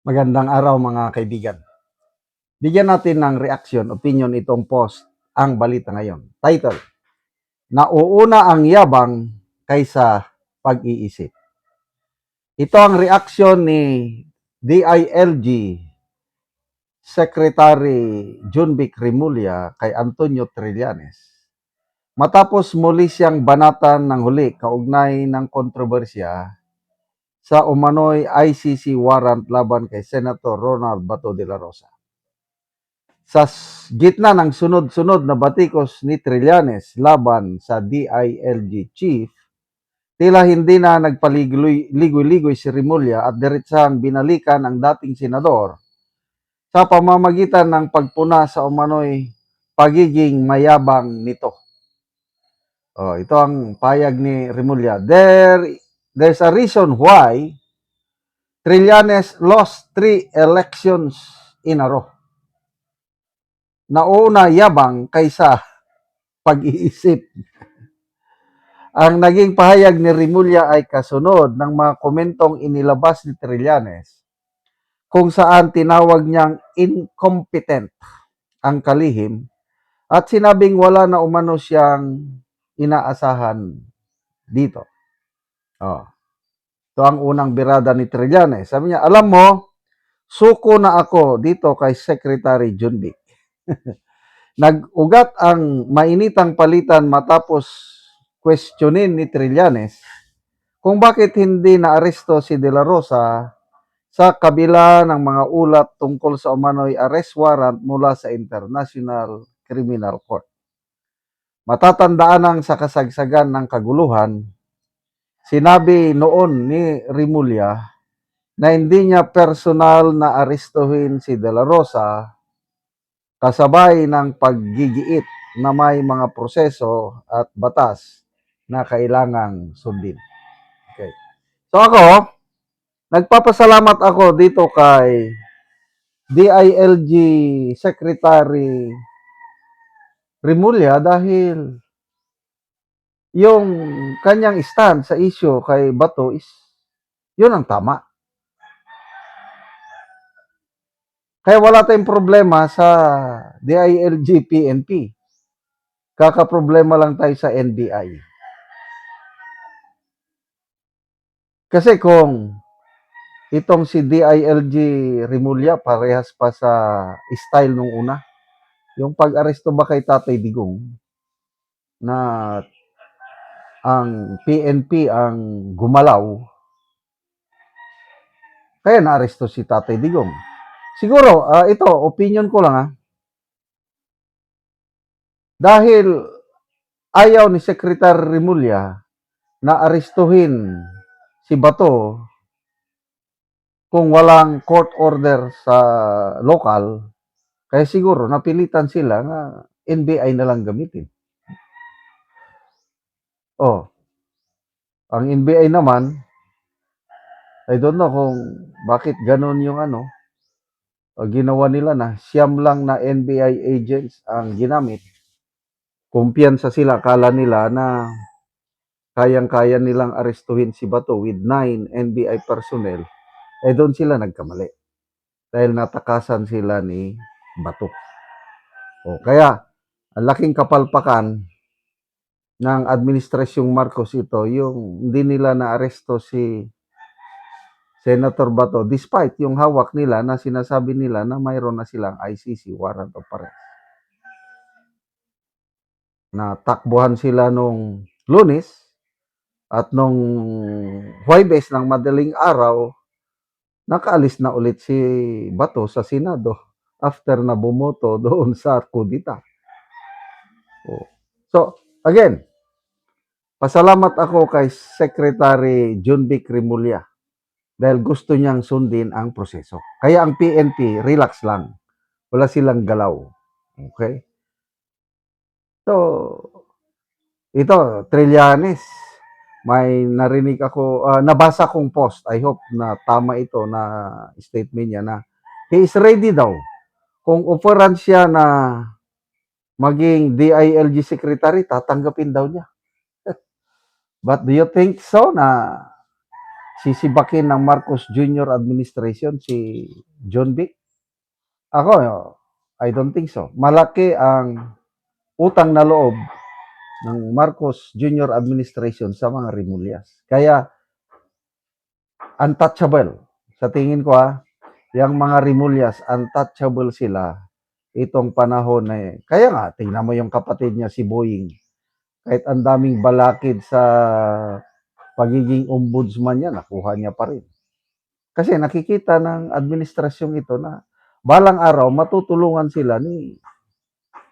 Magandang araw mga kaibigan. Bigyan natin ng reaction, opinion itong post, ang balita ngayon. Title, Nauuna ang yabang kaysa pag-iisip. Ito ang reaction ni DILG Secretary Junvic Rimulya kay Antonio Trillanes. Matapos muli siyang banatan ng huli kaugnay ng kontrobersya sa umano'y ICC warrant laban kay Senator Ronald Bato de la Rosa. Sa gitna ng sunod-sunod na batikos ni Trillanes laban sa DILG chief, tila hindi na nagpaligoy-ligoy si Rimulya at diretsahang binalikan ang dating senador sa pamamagitan ng pagpuna sa umano'y pagiging mayabang nito. Ito ang payag ni Rimulya. There's a reason why Trillanes lost 3 elections in a row. Nauna yabang kaysa pag-iisip. Ang naging pahayag ni Rimulya ay kasunod ng mga komentong inilabas ni Trillanes kung saan tinawag niyang incompetent ang kalihim at sinabing wala na umano siyang inaasahan dito. Ito ang unang birada ni Trillanes. Sabi niya, alam mo, suko na ako dito kay Secretary Junvic. Nag-ugat ang mainitang palitan matapos questionin ni Trillanes kung bakit hindi naaresto si De La Rosa sa kabila ng mga ulat tungkol sa umano'y arrest warrant mula sa International Criminal Court. Matatandaan ang sa kasagsagan ng kaguluhan, sinabi noon ni Rimulya na hindi niya personal na arestuhin si De La Rosa kasabay ng paggigiit na may mga proseso at batas na kailangang sundin. Okay. So ako, nagpapasalamat ako dito kay DILG Secretary Rimulya dahil yung kanyang stand sa issue kay Bato is yun ang tama. Kaya wala tayong problema sa DILG PNP. Kakaproblema lang tayo sa NBI. Kasi kung itong si DILG Rimulya parehas pa sa style nung una, yung pag-aresto ba kay Tatay Digong na ang PNP ang gumalaw, kaya naaresto si Tatay Digong. Siguro, ito, opinion ko lang dahil ayaw ni Secretary Rimulya na arestuhin si Bato kung walang court order sa local, kaya siguro napilitan sila na NBI na lang gamitin. Ang NBI naman, I don't know kung bakit ganun yung ginawa nila na siyam lang na NBI agents ang ginamit. Kumpiyansa sila, akala nila na kayang-kaya nilang arestuhin si Bato with 9 NBI personnel. Doon sila nagkamali. Dahil natakasan sila ni Bato. Kaya, ang laking kapalpakan ng administrasyong Marcos ito, yung hindi nila na-aresto si Senator Bato, despite yung hawak nila na sinasabi nila na mayroon na silang ICC warrant of arrest. Natakbuhan sila nung Lunes at nung Huwebes ng madaling araw, nakaalis na ulit si Bato sa Senado after na bumoto doon sa kudita. So, again, pasalamat ako kay Secretary Junvic Rimulya dahil gusto niyang sundin ang proseso. Kaya ang PNP, relax lang. Wala silang galaw. Okay? So, ito, Trillanes, may narinig ako, nabasa kong post. I hope na tama ito na statement niya na he is ready daw. Kung offeran siya na maging DILG secretary, tatanggapin daw niya. But do you think so na sisibakin ng Marcos Jr. administration si John Vic? Ako, I don't think so. Malaki ang utang na loob ng Marcos Jr. administration sa mga Remulyas. Kaya untouchable. Sa tingin ko yung mga Remulyas, untouchable sila itong panahon na kaya nga, tingnan mo yung kapatid niya si Boying. Kahit ang daming balakid sa pagiging ombudsman niya, nakuha niya pa rin. Kasi nakikita ng administrasyong ito na balang araw matutulungan sila ni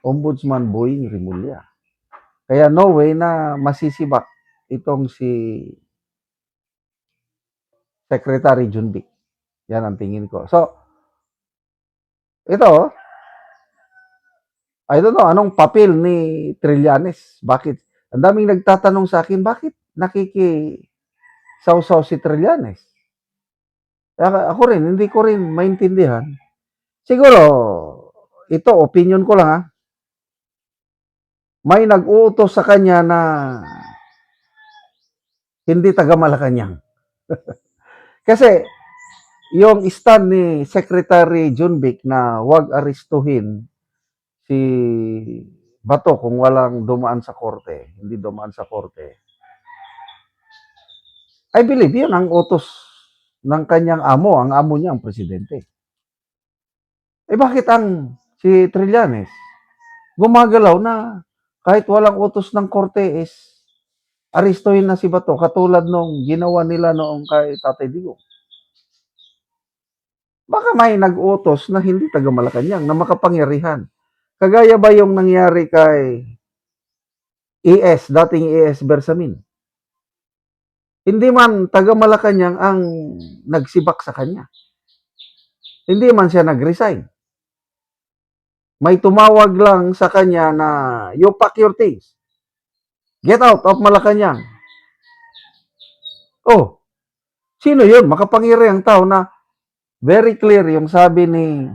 Ombudsman Boying Rimulya. Kaya no way na masisibak itong si Secretary Junbic. Yan ang tingin ko. So, ito, I don't know, anong papel ni Trillanes? Bakit? Ang daming nagtatanong sa akin, bakit nakikisawsaw si Trillanes? Ako rin, hindi ko rin maintindihan. Siguro, ito, opinion ko lang may nag-uutos sa kanya na hindi taga Malacanang. Kasi, yung stand ni Secretary Junbic na wag arestuhin si Bato kung walang dumaan sa korte, hindi dumaan sa korte. I believe yun ang utos ng kanyang amo, ang amo niya ang presidente. Bakit ang si Trillanes gumagalaw na kahit walang utos ng korte is arestuhin na si Bato katulad nung ginawa nila noong kay Tatay Digong. Baka may nag-utos na hindi taga Malacanang na makapangyarihan. Kagaya ba yung nangyari kay dating ES Bersamin? Hindi man taga Malacanang ang nagsibak sa kanya. Hindi man siya nag-resign. May tumawag lang sa kanya na you pack your things. Get out of Malacanang. Oh, sino yun? Makapangyarihang tao na very clear yung sabi ni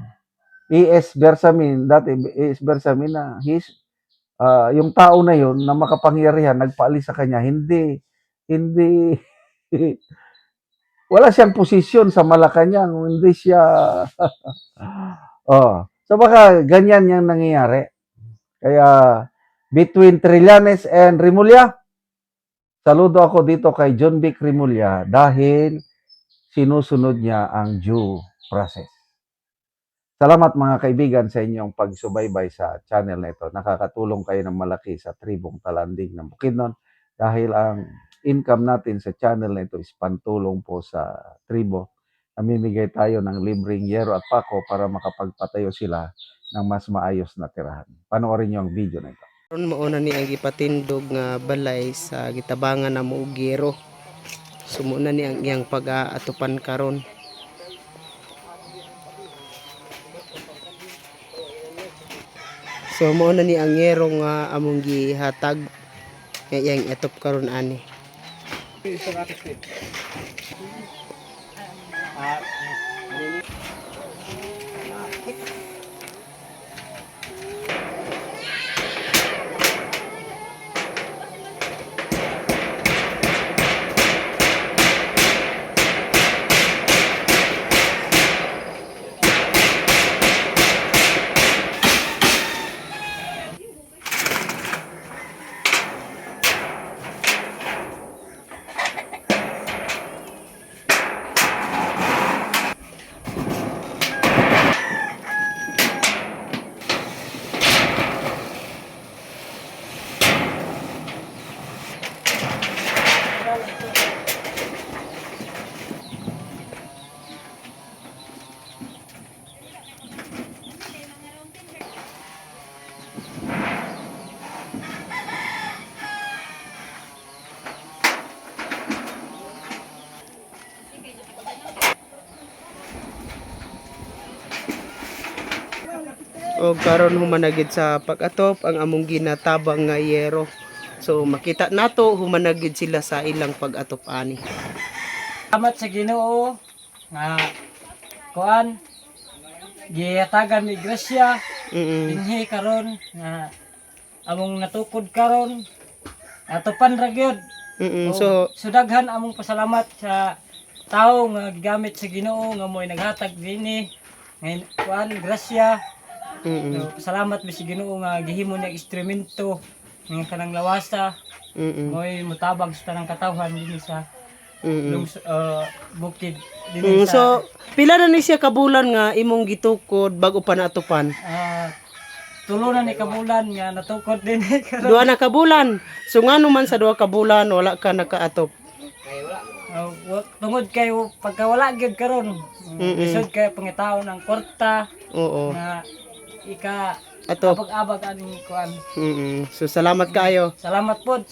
ES Bersamin, dati ES Bersamin na yung tao na yun na makapangyarihan, nagpaalis sa kanya, hindi, wala siyang posisyon sa Malacanang, hindi siya, so baka ganyan yung nangyayari. Kaya, between Trillanes and Rimulya, saludo ako dito kay John Vic Rimulya dahil sinusunod niya ang due process. Salamat mga kaibigan sa inyong pagsubaybay sa channel na ito. Nakakatulong kayo ng malaki sa tribong Talanding ng Bukidnon dahil ang income natin sa channel na ito is pantulong po sa tribo. Namimigay tayo ng libreng yero at pako para makapagpatayo sila ng mas maayos na tirahan. Panoorin niyo ang video na ito. Karon mauna ni ang gipatindog nga balay sa gitabangan na Muugero. Sumuna ni ang iyang pag-aatupan karon. So mauna ni ang yero nga among gihatag nga iyang atop karon ani. O karon humanagid sa pag-atop ang among ginatabang nga yero. So makita nato humanagid sila sa ilang pag-atop ani. Salamat sa Ginoo nga kuan gihatagan ni Gracia dinhi karon nga among natukod karon atupan ra gyud. So Sudaghan among pasalamat sa tao nga gigamit sa Ginoo nga mo'y naghatag dinhi ngayon kuan grasya. So, salamat mi sa Ginoo nga gihimo niya instrumento nga kanang lawasa mo'y mutabang sa tanang katawhan dinhi sa bukid dinhi sa So, pila na ni siya kabulan nga imong gitukod bago pa natupan? tulo na ni kabulan nga natukod dinhi karon. Duha na kabulan. So ngano man sa duha ka bulan wala ka nakaatop? Tungod kay pagka wala gyud karon. Isod kay pangitaon ng kwarta Oo. na ika Atop. abag-abag aning kuan. So salamat kayo. Salamat po.